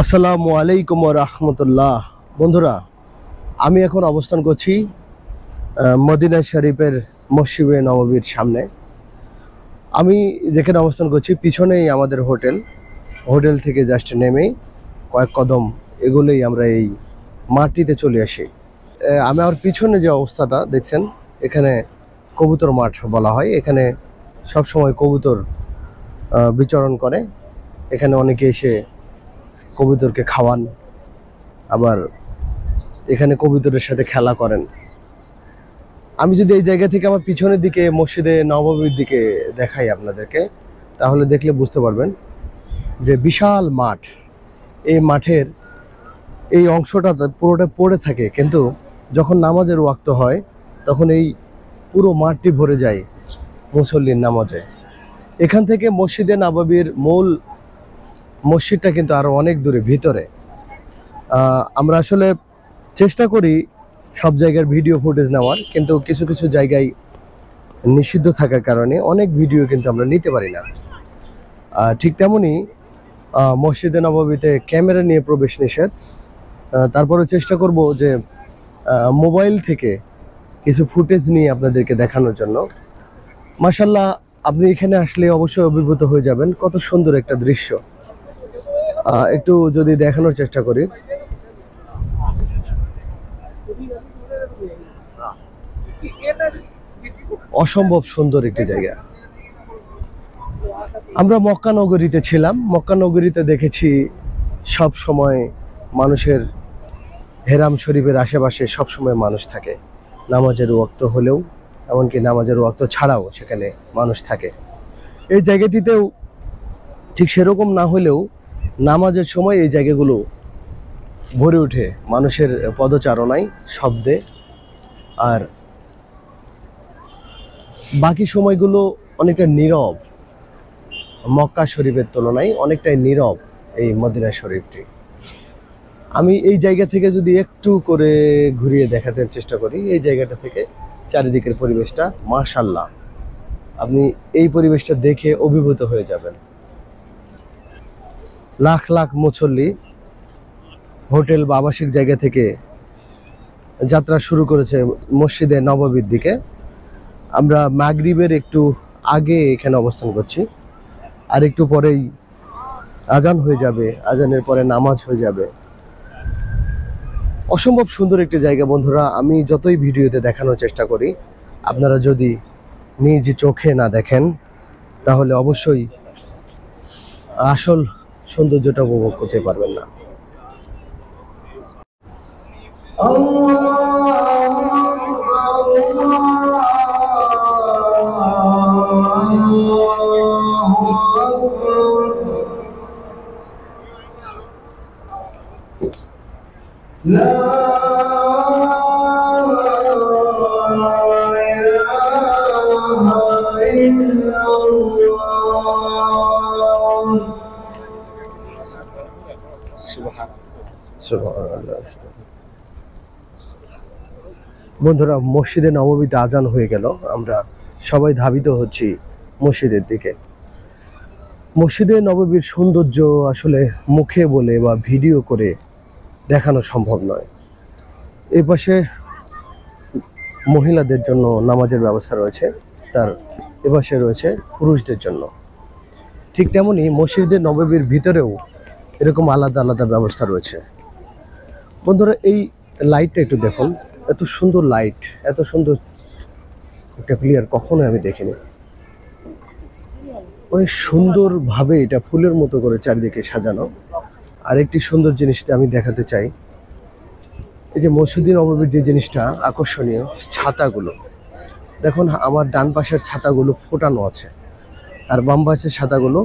আসসালামু আলাইকুম ওয়া রাহমাতুল্লাহ। বন্ধুরা, আমি এখন অবস্থান করছি মদিনা শরীফের মসজিদে নববীর সামনে। আমি যেখানে অবস্থান করছি পিছনেই আমাদের হোটেল থেকে জাস্ট নেমেই কয়েক কদম এগুলোই আমরা এই মাঠটিতে চলে আসি। আমি আমার পিছনে যে অবস্থাটা দেখছেন, এখানে কবুতর মাঠ বলা হয়। এখানে সব সময় কবুতর বিচরণ করে। এখানে অনেকে এসে কবুতরকে খাওয়ান, আবার এখানে কবুতরের সাথে খেলা করেন। আমি যদি এই জায়গা থেকে আমার পিছনের দিকে মসজিদে নববীর দিকে দেখাই আপনাদেরকে, তাহলে দেখলে বুঝতে পারবেন যে বিশাল মাঠ। এই মাঠের এই অংশটা পুরোটা পড়ে থাকে, কিন্তু যখন নামাজের ওয়াক্ত হয় তখন এই পুরো মাঠটি ভরে যায় মুসল্লির নামাজে। এখান থেকে মসজিদে নববীর মূল মসজিদটা কিন্তু আরো অনেক দূরে ভিতরে। আমরা আসলে চেষ্টা করি সব জায়গার ভিডিও ফুটেজ নেওয়ার, কিন্তু কিছু কিছু জায়গায় নিষিদ্ধ থাকার কারণে অনেক ভিডিও কিন্তু আমরা নিতে পারি না। ঠিক তেমনি মসজিদে নববীতে ক্যামেরা নিয়ে প্রবেশ নিষেধ। তারপরে চেষ্টা করব যে মোবাইল থেকে কিছু ফুটেজ নিয়ে আপনাদেরকে দেখানোর জন্য। মাশাআল্লাহ, আপনি এখানে আসলে অবশ্যই অভিভূত হয়ে যাবেন, কত সুন্দর একটা দৃশ্য। একটু যদি দেখানোর চেষ্টা করি। অসম্ভব সুন্দর একটি জায়গা। আমরা মক্কা নগরীতে ছিলাম। মক্কা নগরীতে দেখেছি সব সময় মানুষের, হেরাম শরীফের আশেপাশে সব সময় মানুষ থাকে, নামাজের ওয়াক্ত হলেও, এমনকি নামাজের ওয়াক্ত ছাড়াও সেখানে মানুষ থাকে। এই জায়গাটিতেও ঠিক সেরকম না হলেও নামাজের সময় এই জায়গাগুলো ভরে ওঠে মানুষের পদচারণায়, শব্দে। আর বাকি সময়গুলো অনেকটা নীরব। মক্কা শরীফের তুলনায় অনেকটাই নীরব এই মদিনা শরীফটি। আমি এই জায়গা থেকে যদি একটু করে ঘুরিয়ে দেখাতে চেষ্টা করি, এই জায়গাটা থেকে চারিদিকের পরিবেশটা মাশাআল্লাহ, আপনি এই পরিবেশটা দেখে অভিভূত হয়ে যাবেন। লাখ লাখ মুসল্লি হোটেল বা আবাসিক জায়গা থেকে যাত্রা শুরু করেছে মসজিদে নববীর দিকে। আমরা মাগরিবের একটু আগে এখানে অবস্থান করছি, আর একটু পরেই আজান হয়ে যাবে, আজানের পরে নামাজ হয়ে যাবে। অসম্ভব সুন্দর একটি জায়গা বন্ধুরা। আমি যতই ভিডিওতে দেখানোর চেষ্টা করি, আপনারা যদি নিজ চোখে না দেখেন তাহলে অবশ্যই আসল সৌন্দর্যটা উপভোগ করতে পারবেন না। বন্ধুরা, মসজিদে নববীতে আজান হয়ে গেল। আমরা সবাই ধাবিত হচ্ছি মসজিদের দিকে। মসজিদে নববীর সৌন্দর্য আসলে মুখে বলে বা ভিডিও করে দেখানো সম্ভব নয়। এই পাশে মহিলাদের জন্য নামাজের ব্যবস্থা রয়েছে, তার এপাশে রয়েছে পুরুষদের জন্য। ঠিক তেমনি মসজিদে নববীর ভিতরেও এরকম আলাদা আলাদা ব্যবস্থা রয়েছে। বন্ধুরা, এই লাইটটা একটু দেখুন, এত সুন্দর লাইট, এত সুন্দর একটা ক্লিয়ার কখনোই আমি দেখিনি। অনেক সুন্দরভাবে এটা ফুলের মতো করে চারিদিকে সাজানো। আর একটি সুন্দর জিনিসটা আমি দেখাতে চাই, এই যে মসজিদে নববীর যে জিনিসটা আকর্ষণীয়, ছাতাগুলো দেখুন। আমার ডান পাশের ছাতাগুলো ফোটানো আছে, আর বাম পাশের ছাতাগুলো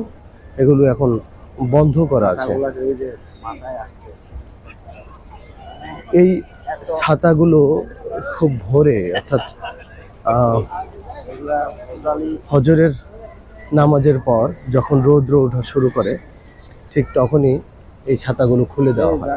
এগুলো এখন বন্ধ করা আছে। এই ছাতাগুলো খুব ভোরে, অর্থাৎ হজরের নামাজের পর যখন রৌদ্র ওঠা শুরু করে, ঠিক তখনই এই ছাতাগুলো খুলে দেওয়া হয়।